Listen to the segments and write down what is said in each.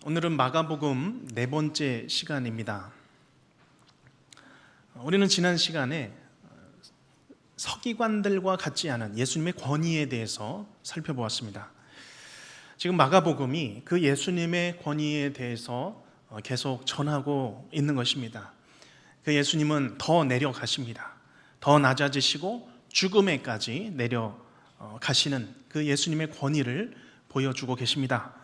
오늘은 마가복음 네 번째 시간입니다. 우리는 지난 시간에 서기관들과 같지 않은 예수님의 권위에 대해서 살펴보았습니다. 지금 마가복음이 그 예수님의 권위에 대해서 계속 전하고 있는 것입니다. 그 예수님은 더 내려가십니다. 더 낮아지시고 죽음에까지 내려가시는 그 예수님의 권위를 보여주고 계십니다.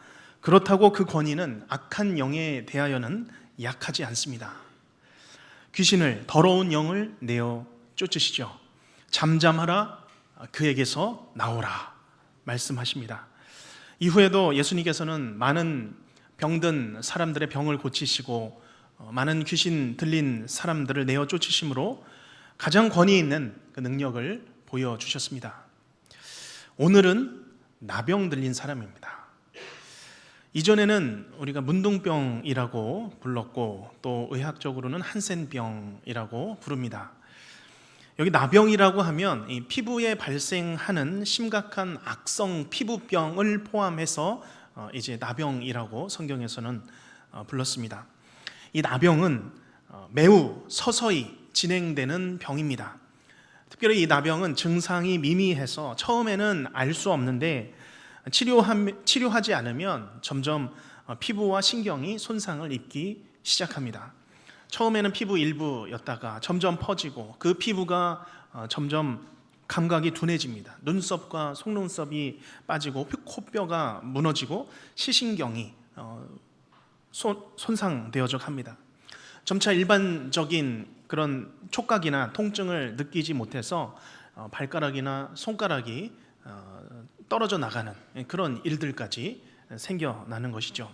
그렇다고 그 권위는 악한 영에 대하여는 약하지 않습니다. 귀신을, 더러운 영을 내어 쫓으시죠. 잠잠하라, 그에게서 나오라 말씀하십니다. 이후에도 예수님께서는 많은 병든 사람들의 병을 고치시고 많은 귀신 들린 사람들을 내어 쫓으심으로 가장 권위 있는 그 능력을 보여주셨습니다. 오늘은 나병 들린 사람입니다. 이전에는 우리가 문둥병이라고 불렀고 또 의학적으로는 한센병이라고 부릅니다. 여기 나병이라고 하면 이 피부에 발생하는 심각한 악성 피부병을 포함해서 이제 나병이라고 성경에서는 불렀습니다. 이 나병은 매우 서서히 진행되는 병입니다. 특별히 이 나병은 증상이 미미해서 처음에는 알 수 없는데 치료하지 않으면 점점 피부와 신경이 손상을 입기 시작합니다. 처음에는 피부 일부였다가 점점 퍼지고 그 피부가 점점 감각이 둔해집니다. 눈썹과 속눈썹이 빠지고 코뼈가 무너지고 시신경이 손상되어져 갑니다. 점차 일반적인 그런 촉각이나 통증을 느끼지 못해서 발가락이나 손가락이 떨어져 나가는 그런 일들까지 생겨나는 것이죠.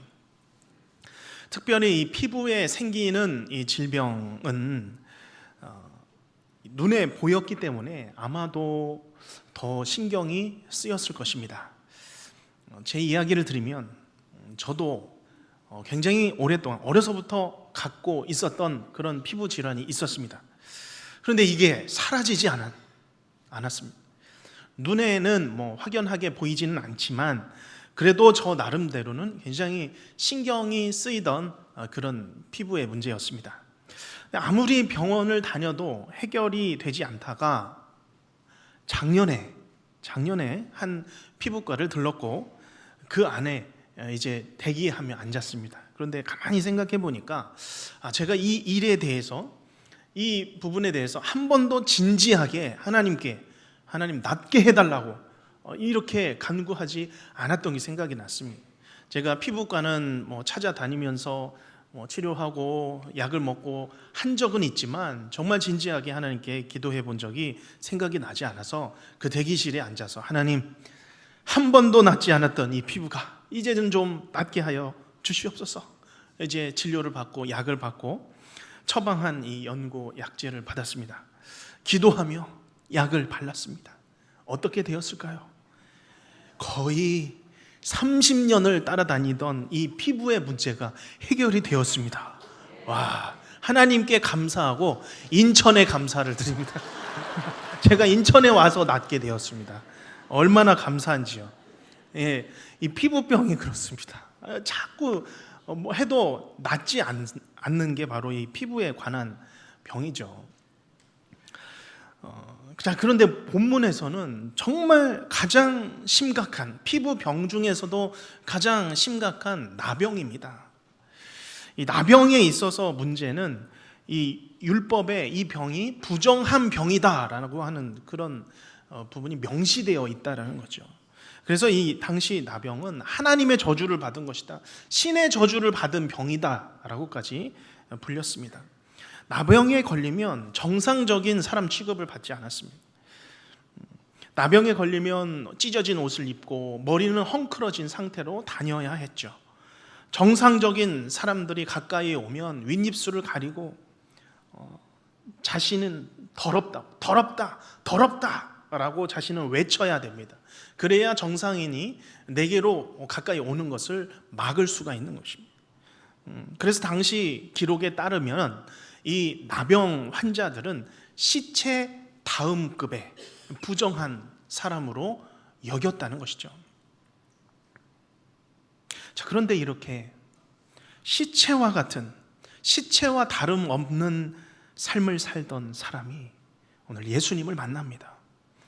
특별히 이 피부에 생기는 이 질병은 눈에 보였기 때문에 아마도 더 신경이 쓰였을 것입니다. 제 이야기를 드리면 저도 굉장히 오랫동안 어려서부터 갖고 있었던 그런 피부 질환이 있었습니다. 그런데 이게 사라지지 않았습니다. 눈에는 확연하게 보이지는 않지만 그래도 저 나름대로는 굉장히 신경이 쓰이던 그런 피부의 문제였습니다. 아무리 병원을 다녀도 해결이 되지 않다가 작년에 한 피부과를 들렀고 그 안에 이제 대기하며 앉았습니다. 그런데 가만히 생각해 보니까 제가 이 일에 대해서, 이 부분에 대해서 한 번도 진지하게 하나님 낫게 해달라고 이렇게 간구하지 않았던 게 생각이 났습니다. 제가 피부과는 찾아다니면서 치료하고 약을 먹고 한 적은 있지만 정말 진지하게 하나님께 기도해 본 적이 생각이 나지 않아서 그 대기실에 앉아서 하나님, 한 번도 낫지 않았던 이 피부가 이제는 좀 낫게 하여 주시옵소서. 이제 진료를 받고 약을 받고 처방한 이 연고 약제를 받았습니다. 기도하며 약을 발랐습니다. 어떻게 되었을까요? 거의 30년을 따라다니던 이 피부의 문제가 해결이 되었습니다. 와, 하나님께 감사하고 인천에 감사를 드립니다. 제가 인천에 와서 낫게 되었습니다. 얼마나 감사한지요. 예, 이 피부병이 그렇습니다. 자꾸 해도 낫지 않는 게 바로 이 피부에 관한 병이죠. 그런데 본문에서는 정말 가장 심각한 피부병 중에서도 가장 심각한 나병입니다. 이 나병에 있어서 문제는 이 율법에 이 병이 부정한 병이다라고 하는 그런 부분이 명시되어 있다라는 거죠. 그래서 이 당시 나병은 하나님의 저주를 받은 것이다, 신의 저주를 받은 병이다라고까지 불렸습니다. 나병에 걸리면 정상적인 사람 취급을 받지 않았습니다. 나병에 걸리면 찢어진 옷을 입고 머리는 헝클어진 상태로 다녀야 했죠. 정상적인 사람들이 가까이 오면 윗입술을 가리고 자신은 더럽다 라고 자신은 외쳐야 됩니다. 그래야 정상인이 내게로 가까이 오는 것을 막을 수가 있는 것입니다. 그래서 당시 기록에 따르면 이 나병 환자들은 시체 다음 급의 부정한 사람으로 여겼다는 것이죠. 자, 그런데 이렇게 시체와 같은, 시체와 다름없는 삶을 살던 사람이 오늘 예수님을 만납니다.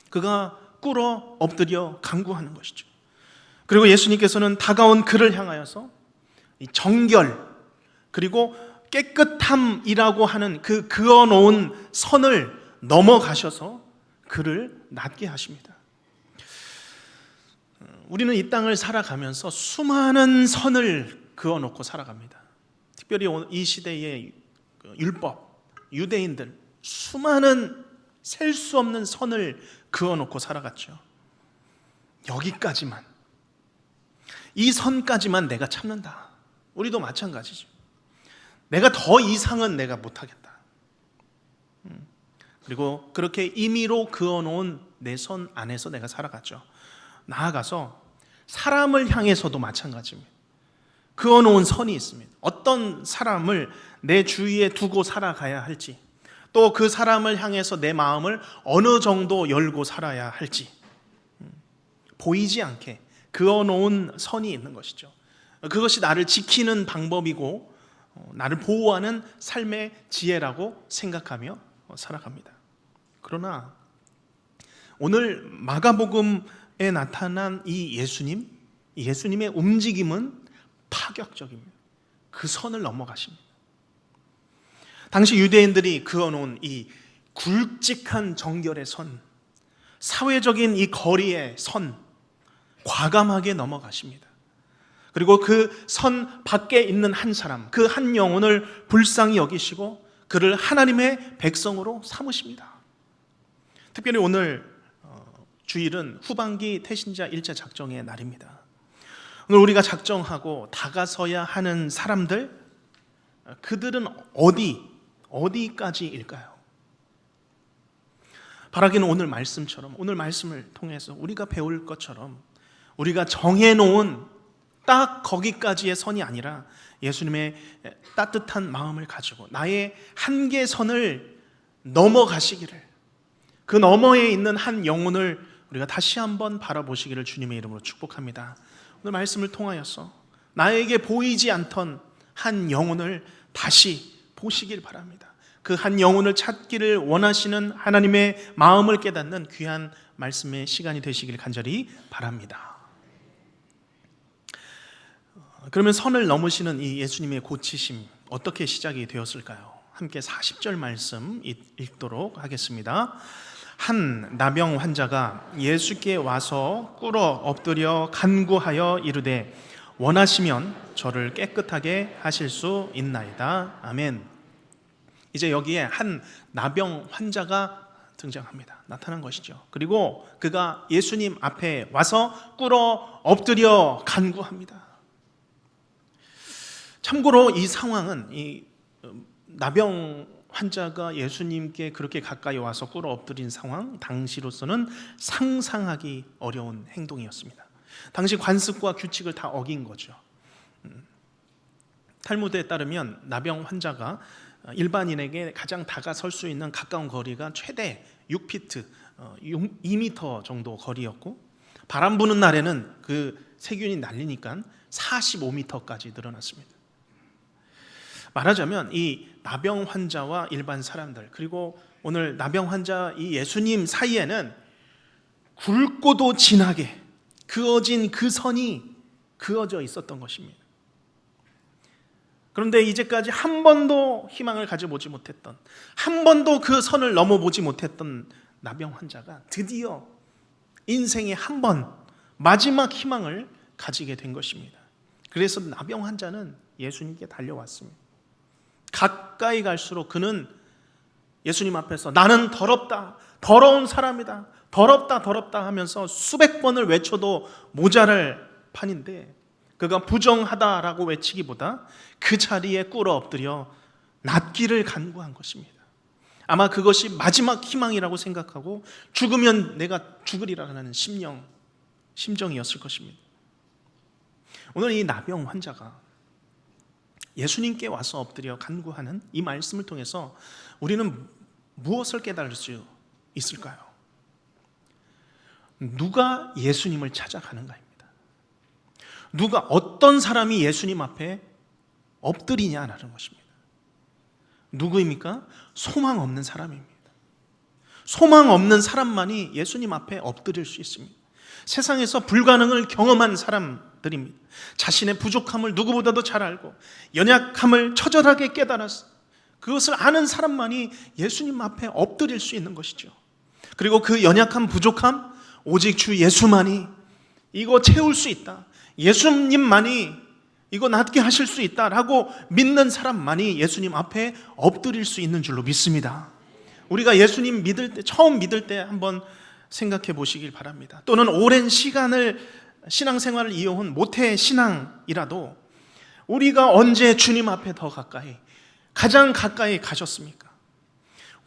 그가 꿇어 엎드려 간구하는 것이죠. 그리고 예수님께서는 다가온 그를 향하여서 이 정결 그리고 깨끗함이라고 하는 그 그어놓은 선을 넘어가셔서 그를 낫게 하십니다. 우리는 이 땅을 살아가면서 수많은 선을 그어놓고 살아갑니다. 특별히 이 시대의 율법, 유대인들 수많은 셀 수 없는 선을 그어놓고 살아갔죠. 여기까지만, 이 선까지만 내가 참는다. 우리도 마찬가지죠. 내가 더 이상은 내가 못하겠다. 그리고 그렇게 임의로 그어놓은 내 선 안에서 내가 살아갔죠. 나아가서 사람을 향해서도 마찬가지입니다. 그어놓은 선이 있습니다. 어떤 사람을 내 주위에 두고 살아가야 할지, 또 그 사람을 향해서 내 마음을 어느 정도 열고 살아야 할지 보이지 않게 그어놓은 선이 있는 것이죠. 그것이 나를 지키는 방법이고 나를 보호하는 삶의 지혜라고 생각하며 살아갑니다. 그러나 오늘 마가복음에 나타난 이 예수님의 움직임은 파격적입니다. 그 선을 넘어가십니다. 당시 유대인들이 그어놓은 이 굵직한 정결의 선, 사회적인 이 거리의 선, 과감하게 넘어가십니다. 그리고 그 선 밖에 있는 한 사람, 그 한 영혼을 불쌍히 여기시고 그를 하나님의 백성으로 삼으십니다. 특별히 오늘 주일은 후반기 태신자 일제 작정의 날입니다. 오늘 우리가 작정하고 다가서야 하는 사람들, 그들은 어디까지일까요? 바라기는 오늘 말씀처럼, 오늘 말씀을 통해서 우리가 배울 것처럼 우리가 정해놓은 딱 거기까지의 선이 아니라 예수님의 따뜻한 마음을 가지고 나의 한계선을 넘어가시기를, 그 너머에 있는 한 영혼을 우리가 다시 한번 바라보시기를 주님의 이름으로 축복합니다. 오늘 말씀을 통하여서 나에게 보이지 않던 한 영혼을 다시 보시길 바랍니다. 그 한 영혼을 찾기를 원하시는 하나님의 마음을 깨닫는 귀한 말씀의 시간이 되시길 간절히 바랍니다. 그러면 선을 넘으시는 이 예수님의 고치심 어떻게 시작이 되었을까요? 함께 40절 말씀 읽도록 하겠습니다. 한 나병 환자가 예수께 와서 꿇어 엎드려 간구하여 이르되 원하시면 저를 깨끗하게 하실 수 있나이다. 아멘. 이제 여기에 한 나병 환자가 등장합니다. 나타난 것이죠. 그리고 그가 예수님 앞에 와서 꿇어 엎드려 간구합니다. 참고로 이 상황은 이 나병 환자가 예수님께 그렇게 가까이 와서 꿇어 엎드린 상황, 당시로서는 상상하기 어려운 행동이었습니다. 당시 관습과 규칙을 다 어긴 거죠. 탈무드에 따르면 나병 환자가 일반인에게 가장 다가설 수 있는 가까운 거리가 최대 6피트, 2m 정도 거리였고, 바람 부는 날에는 그 세균이 날리니까 45m까지 늘어났습니다. 말하자면 이 나병 환자와 일반 사람들, 그리고 오늘 나병 환자 이 예수님 사이에는 굵고도 진하게 그어진 그 선이 그어져 있었던 것입니다. 그런데 이제까지 한 번도 희망을 가져보지 못했던, 한 번도 그 선을 넘어보지 못했던 나병 환자가 드디어 인생에 한 번 마지막 희망을 가지게 된 것입니다. 그래서 나병 환자는 예수님께 달려왔습니다. 가까이 갈수록 그는 예수님 앞에서 나는 더럽다, 더러운 사람이다, 더럽다 하면서 수백 번을 외쳐도 모자랄 판인데, 그가 부정하다라고 외치기보다 그 자리에 꿇어 엎드려 낫기를 간구한 것입니다. 아마 그것이 마지막 희망이라고 생각하고 죽으면 내가 죽으리라는 심정이었을 것입니다. 오늘 이 나병 환자가 예수님께 와서 엎드려 간구하는 이 말씀을 통해서 우리는 무엇을 깨달을 수 있을까요? 누가 예수님을 찾아가는가입니다. 누가, 어떤 사람이 예수님 앞에 엎드리냐라는 것입니다. 누구입니까? 소망 없는 사람입니다. 소망 없는 사람만이 예수님 앞에 엎드릴 수 있습니다. 세상에서 불가능을 경험한 사람들입니다. 자신의 부족함을 누구보다도 잘 알고 연약함을 처절하게 깨달아서 그것을 아는 사람만이 예수님 앞에 엎드릴 수 있는 것이죠. 그리고 그 연약함, 부족함 오직 주 예수만이 이거 채울 수 있다, 예수님만이 이거 낫게 하실 수 있다라고 믿는 사람만이 예수님 앞에 엎드릴 수 있는 줄로 믿습니다. 우리가 예수님 믿을 때, 처음 믿을 때 한번 생각해 보시길 바랍니다. 또는 오랜 시간을 신앙생활을 이어온 모태 신앙이라도 우리가 언제 주님 앞에 더 가까이, 가장 가까이 가셨습니까?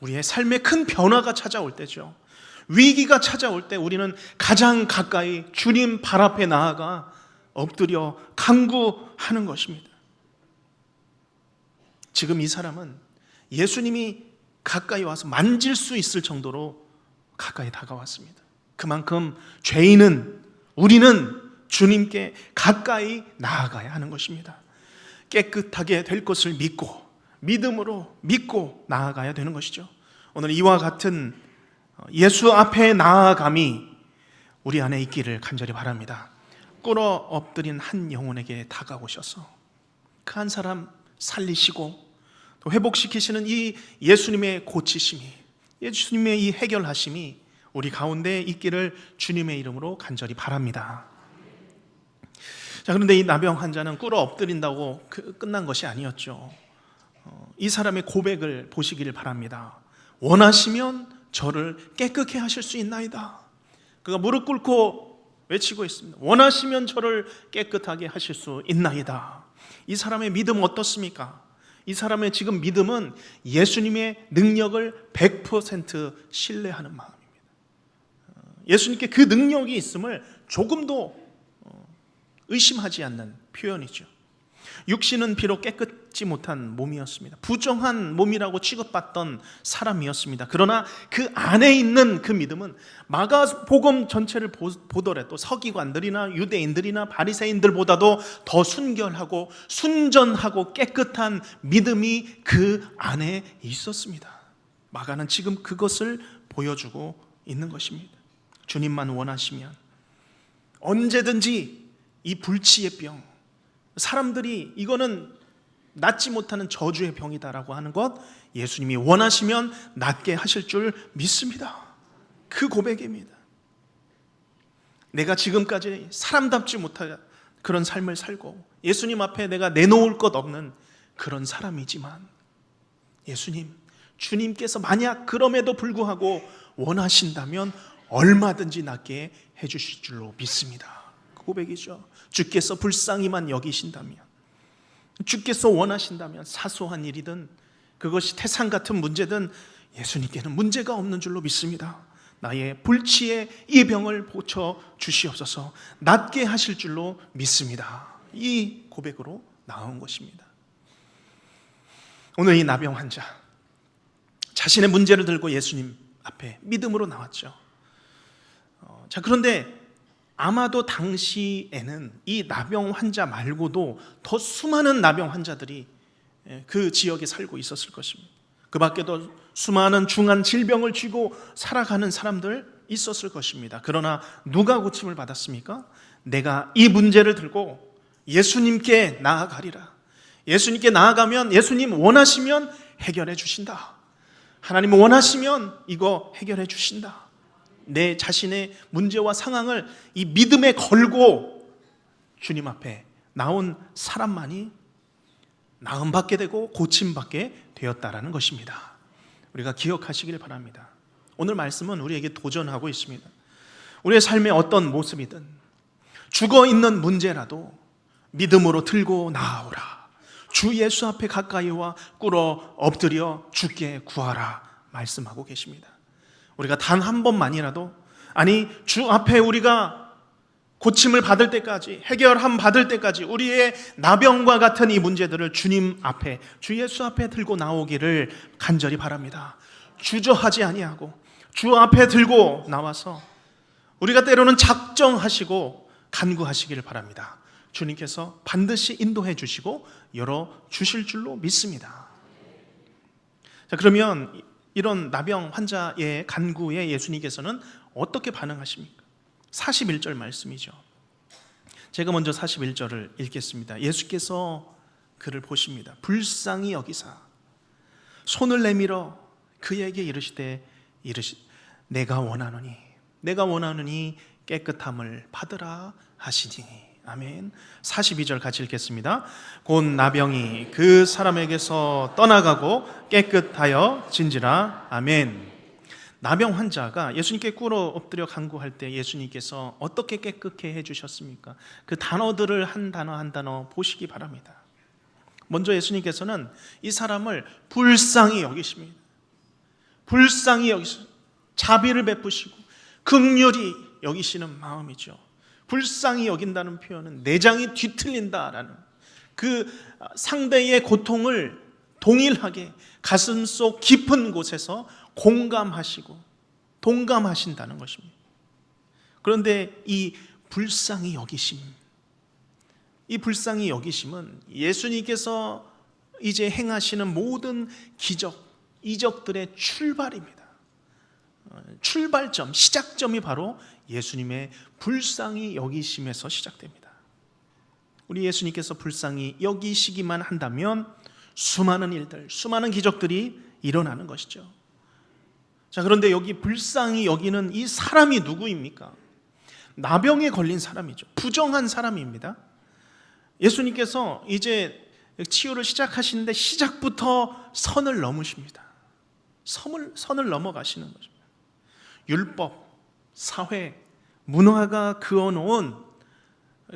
우리의 삶에 큰 변화가 찾아올 때죠. 위기가 찾아올 때 우리는 가장 가까이 주님 발 앞에 나아가 엎드려 간구하는 것입니다. 지금 이 사람은 예수님이 가까이 와서 만질 수 있을 정도로 가까이 다가왔습니다. 그만큼 죄인은, 우리는 주님께 가까이 나아가야 하는 것입니다. 깨끗하게 될 것을 믿고, 믿음으로 믿고 나아가야 되는 것이죠. 오늘 이와 같은 예수 앞에 나아감이 우리 안에 있기를 간절히 바랍니다. 꿇어 엎드린 한 영혼에게 다가오셔서 그 한 사람 살리시고 또 회복시키시는 이 예수님의 고치심이, 예수님의 이 해결하심이 우리 가운데 있기를 주님의 이름으로 간절히 바랍니다. 자, 그런데 이 나병 환자는 꿇어 엎드린다고 끝난 것이 아니었죠. 이 사람의 고백을 보시기를 바랍니다. 원하시면 저를 깨끗게 하실 수 있나이다. 그가 무릎 꿇고 외치고 있습니다. 원하시면 저를 깨끗하게 하실 수 있나이다. 이 사람의 믿음 어떻습니까? 이 사람의 지금 믿음은 예수님의 능력을 100% 신뢰하는 마음입니다. 예수님께 그 능력이 있음을 조금도 의심하지 않는 표현이죠. 육신은 비록 깨끗지 못한 몸이었습니다. 부정한 몸이라고 취급받던 사람이었습니다. 그러나 그 안에 있는 그 믿음은 마가복음 전체를 보더라도 서기관들이나 유대인들이나 바리새인들보다도 더 순결하고 순전하고 깨끗한 믿음이 그 안에 있었습니다. 마가는 지금 그것을 보여주고 있는 것입니다. 주님만 원하시면 언제든지 이 불치의 병, 사람들이 이거는 낫지 못하는 저주의 병이다라고 하는 것, 예수님이 원하시면 낫게 하실 줄 믿습니다. 그 고백입니다. 내가 지금까지 사람답지 못한 그런 삶을 살고 예수님 앞에 내가 내놓을 것 없는 그런 사람이지만 예수님, 주님께서 만약 그럼에도 불구하고 원하신다면 얼마든지 낫게 해주실 줄로 믿습니다. 그 고백이죠. 주께서 불쌍히만 여기신다면, 주께서 원하신다면 사소한 일이든 그것이 태산 같은 문제든 예수님께는 문제가 없는 줄로 믿습니다. 나의 불치의 이 병을 고쳐 주시옵소서, 낫게 하실 줄로 믿습니다. 이 고백으로 나온 것입니다. 오늘 이 나병 환자, 자신의 문제를 들고 예수님 앞에 믿음으로 나왔죠. 자, 그런데 아마도 당시에는 이 나병 환자 말고도 더 수많은 나병 환자들이 그 지역에 살고 있었을 것입니다. 그 밖에도 수많은 중한 질병을 쥐고 살아가는 사람들 있었을 것입니다. 그러나 누가 고침을 받았습니까? 내가 이 문제를 들고 예수님께 나아가리라. 예수님께 나아가면 예수님 원하시면 해결해 주신다. 하나님 원하시면 이거 해결해 주신다. 내 자신의 문제와 상황을 이 믿음에 걸고 주님 앞에 나온 사람만이 나음받게 되고 고침받게 되었다라는 것입니다. 우리가 기억하시길 바랍니다. 오늘 말씀은 우리에게 도전하고 있습니다. 우리의 삶의 어떤 모습이든 죽어있는 문제라도 믿음으로 들고 나아오라. 주 예수 앞에 가까이 와 꿇어 엎드려 주께 구하라 말씀하고 계십니다. 우리가 단 한 번만이라도, 아니 주 앞에 우리가 고침을 받을 때까지, 해결함 받을 때까지 우리의 나병과 같은 이 문제들을 주님 앞에, 주 예수 앞에 들고 나오기를 간절히 바랍니다. 주저하지 아니하고 주 앞에 들고 나와서 우리가 때로는 작정하시고 간구하시기를 바랍니다. 주님께서 반드시 인도해 주시고 열어 주실 줄로 믿습니다. 자, 그러면 이런 나병 환자의 간구에 예수님께서는 어떻게 반응하십니까? 41절 말씀이죠. 제가 먼저 41절을 읽겠습니다. 예수께서 그를 보십니다. 불쌍히 여기사 손을 내밀어 그에게 이르시되 내가 원하노니 깨끗함을 받으라 하시니. 아멘. 42절 같이 읽겠습니다. 곧 나병이 그 사람에게서 떠나가고 깨끗하여 진지라. 아멘. 나병 환자가 예수님께 꿇어 엎드려 간구할 때 예수님께서 어떻게 깨끗게 해주셨습니까? 그 단어들을 한 단어 한 단어 보시기 바랍니다. 먼저 예수님께서는 이 사람을 불쌍히 여기십니다. 불쌍히 여기시고 자비를 베푸시고 긍휼히 여기시는 마음이죠. 불쌍히 여긴다는 표현은 내장이 뒤틀린다라는 그 상대의 고통을 동일하게 가슴속 깊은 곳에서 공감하시고 동감하신다는 것입니다. 그런데 이 불쌍히 여기심, 이 불쌍히 여기심은 예수님께서 이제 행하시는 모든 기적, 이적들의 출발입니다. 출발점, 시작점이 바로 예수님의 불쌍히 여기심에서 시작됩니다. 우리 예수님께서 불쌍히 여기시기만 한다면 수많은 일들, 수많은 기적들이 일어나는 것이죠. 자, 그런데 여기 불쌍히 여기는 이 사람이 누구입니까? 나병에 걸린 사람이죠. 부정한 사람입니다. 예수님께서 이제 치유를 시작하시는데 시작부터 선을 넘으십니다. 선을 넘어가시는 거죠. 율법, 사회, 문화가 그어놓은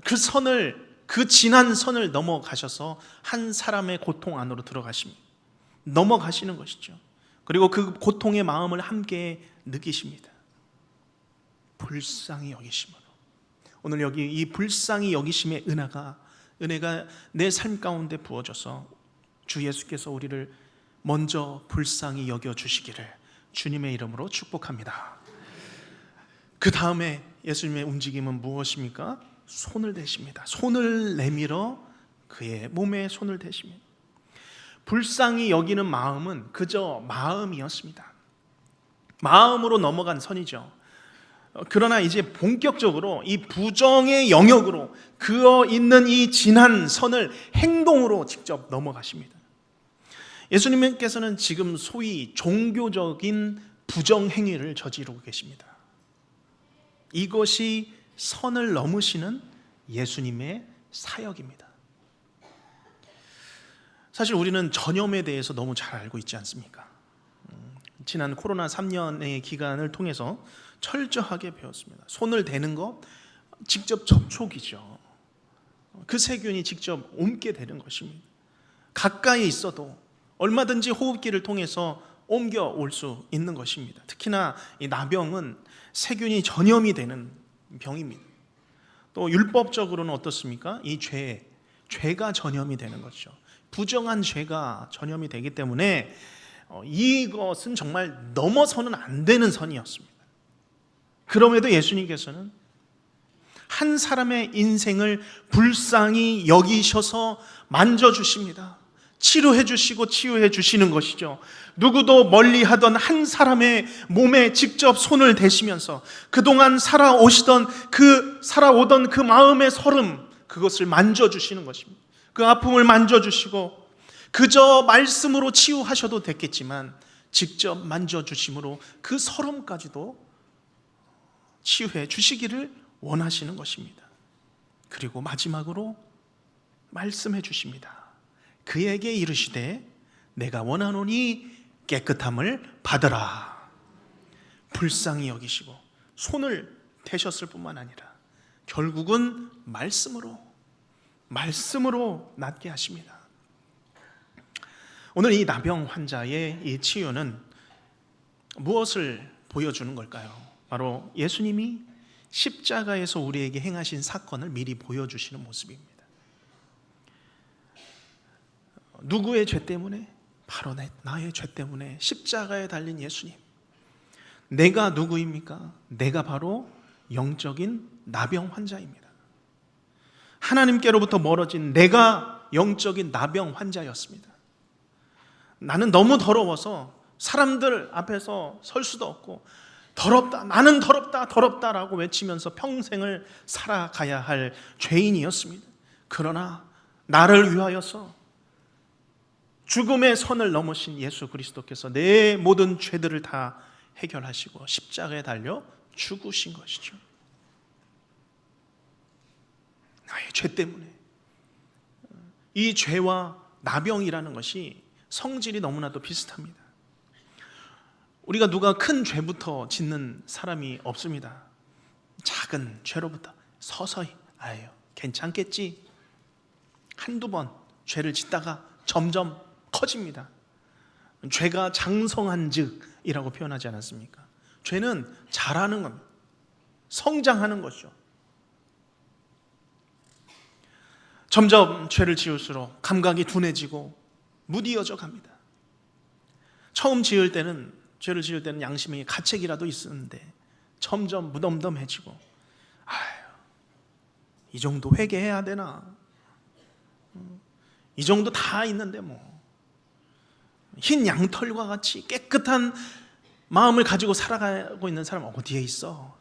그 선을, 그 지난 선을 넘어가셔서 한 사람의 고통 안으로 들어가십니다. 넘어가시는 것이죠. 그리고 그 고통의 마음을 함께 느끼십니다. 불쌍히 여기심으로. 오늘 여기 이 불쌍히 여기심의 은혜가 내 삶 가운데 부어져서 주 예수께서 우리를 먼저 불쌍히 여겨주시기를 주님의 이름으로 축복합니다. 그 다음에 예수님의 움직임은 무엇입니까? 손을 대십니다. 손을 내밀어 그의 몸에 손을 대십니다. 불쌍히 여기는 마음은 그저 마음이었습니다. 마음으로 넘어간 선이죠. 그러나 이제 본격적으로 이 부정의 영역으로 그어 있는 이 지난 선을 행동으로 직접 넘어가십니다. 예수님께서는 지금 소위 종교적인 부정 행위를 저지르고 계십니다. 이것이 선을 넘으시는 예수님의 사역입니다. 사실 우리는 전염에 대해서 너무 잘 알고 있지 않습니까? 지난 코로나 3년의 기간을 통해서 철저하게 배웠습니다. 손을 대는 것, 직접 접촉이죠. 그 세균이 직접 옮게 되는 것입니다. 가까이 있어도 얼마든지 호흡기를 통해서 옮겨올 수 있는 것입니다. 특히나 이 나병은 세균이 전염이 되는 병입니다. 또 율법적으로는 어떻습니까? 이 죄가 전염이 되는 것이죠. 부정한 죄가 전염이 되기 때문에 이것은 정말 넘어서는 안 되는 선이었습니다. 그럼에도 예수님께서는 한 사람의 인생을 불쌍히 여기셔서 만져주십니다. 치료해 주시고 치유해 주시는 것이죠. 누구도 멀리하던 한 사람의 몸에 직접 손을 대시면서 그동안 살아오던 그 마음의 서름, 그것을 만져주시는 것입니다. 그 아픔을 만져주시고 그저 말씀으로 치유하셔도 됐겠지만 직접 만져주심으로 그 서름까지도 치유해 주시기를 원하시는 것입니다. 그리고 마지막으로 말씀해 주십니다. 그에게 이르시되 내가 원하노니 깨끗함을 받으라. 불쌍히 여기시고 손을 대셨을 뿐만 아니라 결국은 말씀으로 낫게 하십니다. 오늘 이 나병 환자의 이 치유는 무엇을 보여주는 걸까요? 바로 예수님이 십자가에서 우리에게 행하신 사건을 미리 보여주시는 모습입니다. 누구의 죄 때문에? 바로 나의 죄 때문에 십자가에 달린 예수님. 내가 누구입니까? 내가 바로 영적인 나병 환자입니다. 하나님께로부터 멀어진 내가 영적인 나병 환자였습니다. 나는 너무 더러워서 사람들 앞에서 설 수도 없고, 더럽다, 나는 더럽다, 더럽다라고 외치면서 평생을 살아가야 할 죄인이었습니다. 그러나 나를 위하여서 죽음의 선을 넘으신 예수 그리스도께서 내 모든 죄들을 다 해결하시고 십자가에 달려 죽으신 것이죠. 나의 죄 때문에. 이 죄와 나병이라는 것이 성질이 너무나도 비슷합니다. 우리가 누가 큰 죄부터 짓는 사람이 없습니다. 작은 죄로부터 서서히 아유 괜찮겠지, 한두 번 죄를 짓다가 점점 커집니다. 죄가 장성한 즉이라고 표현하지 않았습니까? 죄는 자라는 겁니다. 성장하는 것이죠. 점점 죄를 지을수록 감각이 둔해지고 무디어져 갑니다. 처음 죄를 지을 때는 양심의 가책이라도 있었는데 점점 무덤덤해지고, 이 정도 회개해야 되나? 이 정도 다 있는데 뭐 흰 양털과 같이 깨끗한 마음을 가지고 살아가고 있는 사람 어디에 있어?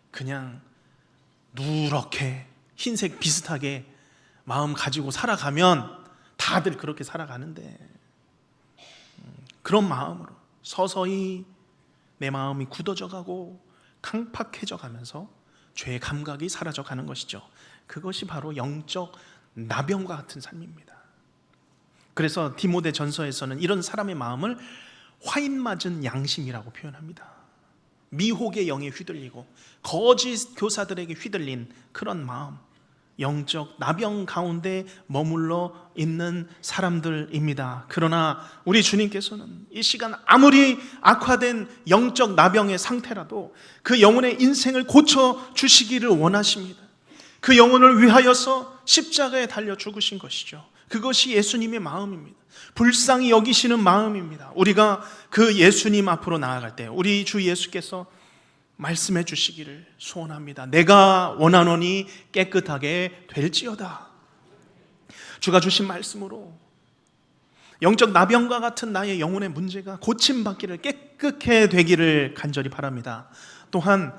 그냥 누렇게 흰색 비슷하게 마음 가지고 살아가면 다들 그렇게 살아가는데, 그런 마음으로 서서히 내 마음이 굳어져 가고 강팍해져 가면서 죄의 감각이 사라져 가는 것이죠. 그것이 바로 영적 나병과 같은 삶입니다. 그래서 디모데 전서에서는 이런 사람의 마음을 화인 맞은 양심이라고 표현합니다. 미혹의 영에 휘둘리고 거짓 교사들에게 휘둘린 그런 마음, 영적 나병 가운데 머물러 있는 사람들입니다. 그러나 우리 주님께서는 이 시간 아무리 악화된 영적 나병의 상태라도 그 영혼의 인생을 고쳐주시기를 원하십니다. 그 영혼을 위하여서 십자가에 달려 죽으신 것이죠. 그것이 예수님의 마음입니다. 불쌍히 여기시는 마음입니다. 우리가 그 예수님 앞으로 나아갈 때 우리 주 예수께서 말씀해 주시기를 소원합니다. 내가 원하노니 깨끗하게 될지어다. 주가 주신 말씀으로 영적 나병과 같은 나의 영혼의 문제가 고침받기를, 깨끗해 되기를 간절히 바랍니다. 또한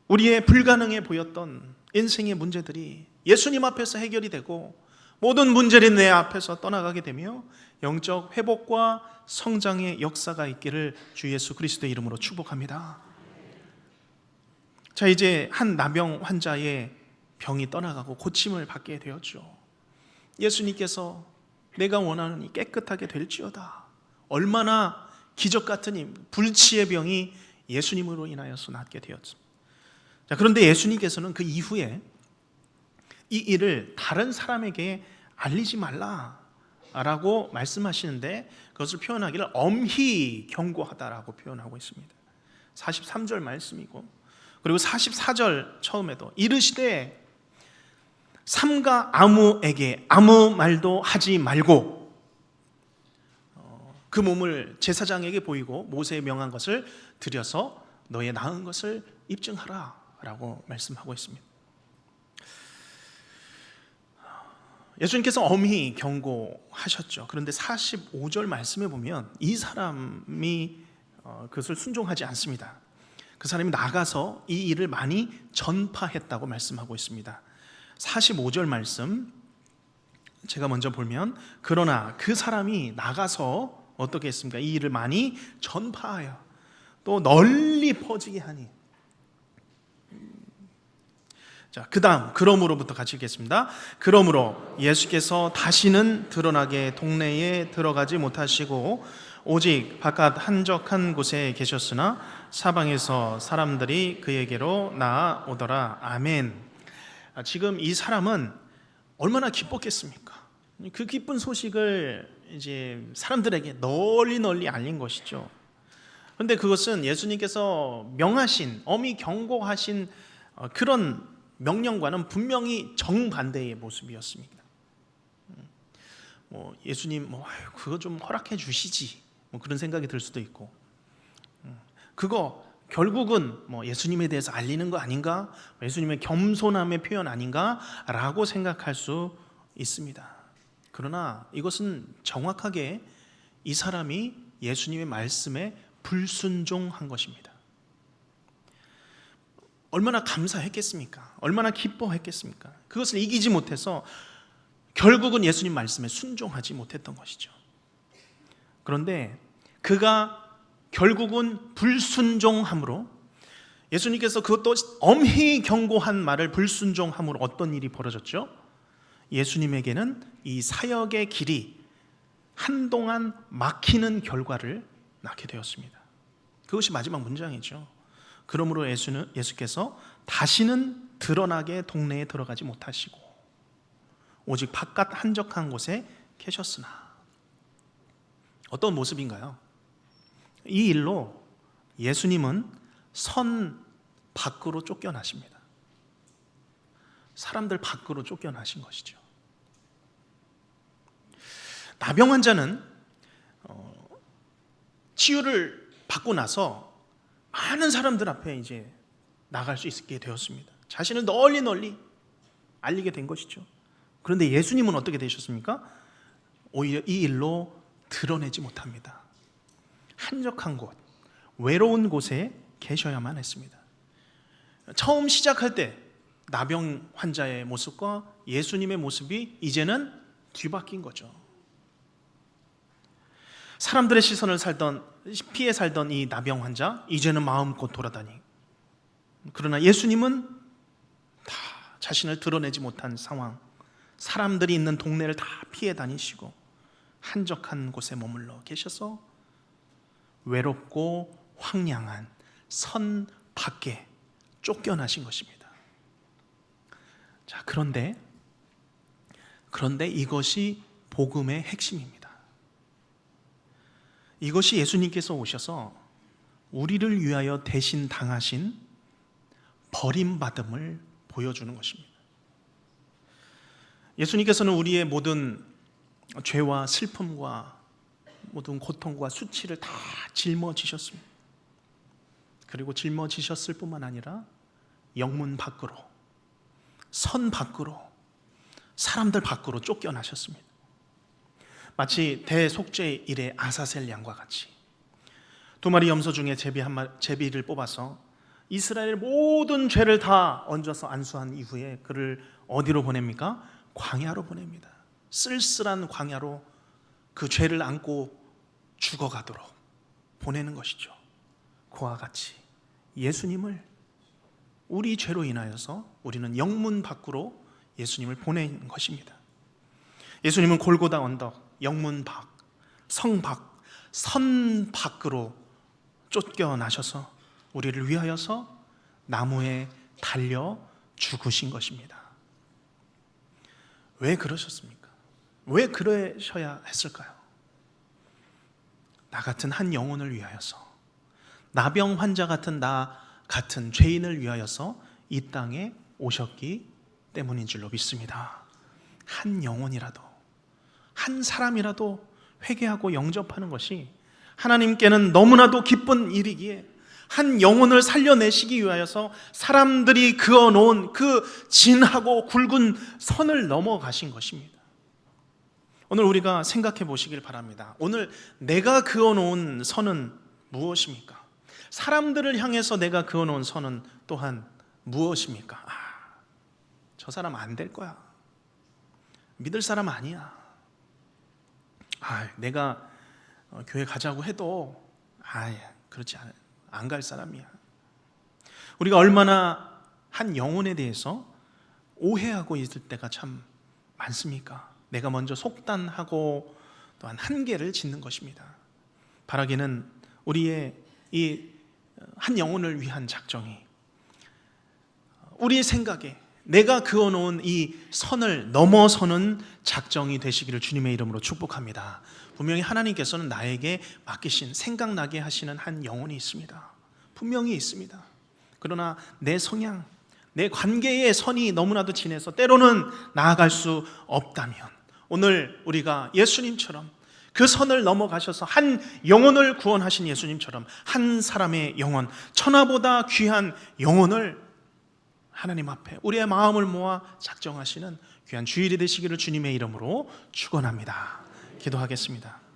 우리의 불가능해 보였던 인생의 문제들이 예수님 앞에서 해결이 되고 모든 문제를 내 앞에서 떠나가게 되며 영적 회복과 성장의 역사가 있기를 주 예수 그리스도의 이름으로 축복합니다. 자, 이제 한 나병 환자의 병이 떠나가고 고침을 받게 되었죠. 예수님께서 내가 원하노니 깨끗하게 될지어다. 얼마나 기적 같은 불치의 병이 예수님으로 인하여서 낫게 되었습니다. 자, 그런데 예수님께서는 그 이후에 이 일을 다른 사람에게 알리지 말라라고 말씀하시는데, 그것을 표현하기를 엄히 경고하다라고 표현하고 있습니다. 43절 말씀이고, 그리고 44절 처음에도 이르시되 삼가 아무에게 아무 말도 하지 말고 그 몸을 제사장에게 보이고 모세의 명한 것을 드려서 너의 나은 것을 입증하라 라고 말씀하고 있습니다. 예수님께서 엄히 경고하셨죠. 그런데 45절 말씀에 보면 이 사람이 그것을 순종하지 않습니다. 그 사람이 나가서 이 일을 많이 전파했다고 말씀하고 있습니다. 45절 말씀 제가 먼저 보면, 그러나 그 사람이 나가서 어떻게 했습니까? 이 일을 많이 전파하여 또 널리 퍼지게 하니. 자, 그 다음 그러므로부터 같이 읽겠습니다. 그러므로 예수께서 다시는 드러나게 동네에 들어가지 못하시고 오직 바깥 한적한 곳에 계셨으나 사방에서 사람들이 그에게로 나아오더라. 아멘. 지금 이 사람은 얼마나 기뻤겠습니까? 그 기쁜 소식을 이제 사람들에게 널리 알린 것이죠. 그런데 그것은 예수님께서 명하신, 엄히 경고하신 그런 명령과는 분명히 정반대의 모습이었습니다. 예수님 그거 좀 허락해 주시지, 그런 생각이 들 수도 있고, 그거 결국은 예수님에 대해서 알리는 거 아닌가? 예수님의 겸손함의 표현 아닌가? 라고 생각할 수 있습니다. 그러나 이것은 정확하게 이 사람이 예수님의 말씀에 불순종한 것입니다. 얼마나 감사했겠습니까? 얼마나 기뻐했겠습니까? 그것을 이기지 못해서 결국은 예수님 말씀에 순종하지 못했던 것이죠. 그런데 그가 결국은 불순종함으로, 예수님께서 그것도 엄히 경고한 말을 불순종함으로 어떤 일이 벌어졌죠? 예수님에게는 이 사역의 길이 한동안 막히는 결과를 낳게 되었습니다. 그것이 마지막 문장이죠. 그러므로 예수께서 다시는 드러나게 동네에 들어가지 못하시고 오직 바깥 한적한 곳에 계셨으나, 어떤 모습인가요? 이 일로 예수님은 선 밖으로 쫓겨나십니다. 사람들 밖으로 쫓겨나신 것이죠. 나병 환자는 치유를 받고 나서 많은 사람들 앞에 이제 나갈 수 있게 되었습니다. 자신을 널리 알리게 된 것이죠. 그런데 예수님은 어떻게 되셨습니까? 오히려 이 일로 드러내지 못합니다. 한적한 곳, 외로운 곳에 계셔야만 했습니다. 처음 시작할 때 나병 환자의 모습과 예수님의 모습이 이제는 뒤바뀐 거죠. 사람들의 시선을 피해 살던 이 나병 환자, 이제는 마음껏 돌아다니. 그러나 예수님은 다 자신을 드러내지 못한 상황, 사람들이 있는 동네를 다 피해 다니시고 한적한 곳에 머물러 계셔서 외롭고 황량한 선 밖에 쫓겨나신 것입니다. 자, 그런데 이것이 복음의 핵심입니다. 이것이 예수님께서 오셔서 우리를 위하여 대신 당하신 버림받음을 보여주는 것입니다. 예수님께서는 우리의 모든 죄와 슬픔과 모든 고통과 수치를 다 짊어지셨습니다. 그리고 짊어지셨을 뿐만 아니라 영문 밖으로, 선 밖으로, 사람들 밖으로 쫓겨나셨습니다. 마치 대속죄 일의 아사셀 양과 같이 2마리 염소 중에 제비를 뽑아서 이스라엘의 모든 죄를 다 얹어서 안수한 이후에 그를 어디로 보냅니까? 광야로 보냅니다. 쓸쓸한 광야로 그 죄를 안고 죽어가도록 보내는 것이죠. 그와 같이 예수님을, 우리 죄로 인하여서 우리는 영문 밖으로 예수님을 보낸 것입니다. 예수님은 골고다 언덕, 영문 밖, 성 밖, 선 밖으로 쫓겨나셔서 우리를 위하여서 나무에 달려 죽으신 것입니다. 왜 그러셨습니까? 왜 그러셔야 했을까요? 나 같은 한 영혼을 위하여서, 나병 환자 같은 나 같은 죄인을 위하여서 이 땅에 오셨기 때문인 줄로 믿습니다. 한 영혼이라도, 한 사람이라도 회개하고 영접하는 것이 하나님께는 너무나도 기쁜 일이기에 한 영혼을 살려내시기 위하여서 사람들이 그어놓은 그 진하고 굵은 선을 넘어가신 것입니다. 오늘 우리가 생각해 보시길 바랍니다. 오늘 내가 그어놓은 선은 무엇입니까? 사람들을 향해서 내가 그어놓은 선은 또한 무엇입니까? 저 사람 안 될 거야. 믿을 사람 아니야. 내가 교회 가자고 해도 그렇지 않아요. 안 갈 사람이야. 우리가 얼마나 한 영혼에 대해서 오해하고 있을 때가 참 많습니까? 내가 먼저 속단하고 또한 한계를 짓는 것입니다. 바라기는 우리의 이 한 영혼을 위한 작정이 우리의 생각에 내가 그어놓은 이 선을 넘어서는 작정이 되시기를 주님의 이름으로 축복합니다. 분명히 하나님께서는 나에게 맡기신, 생각나게 하시는 한 영혼이 있습니다. 분명히 있습니다. 그러나 내 성향, 내 관계의 선이 너무나도 진해서 때로는 나아갈 수 없다면 오늘 우리가 예수님처럼 그 선을 넘어가셔서 한 영혼을 구원하신 예수님처럼 한 사람의 영혼, 천하보다 귀한 영혼을 하나님 앞에 우리의 마음을 모아 작정하시는 귀한 주일이 되시기를 주님의 이름으로 축원합니다. 기도하겠습니다.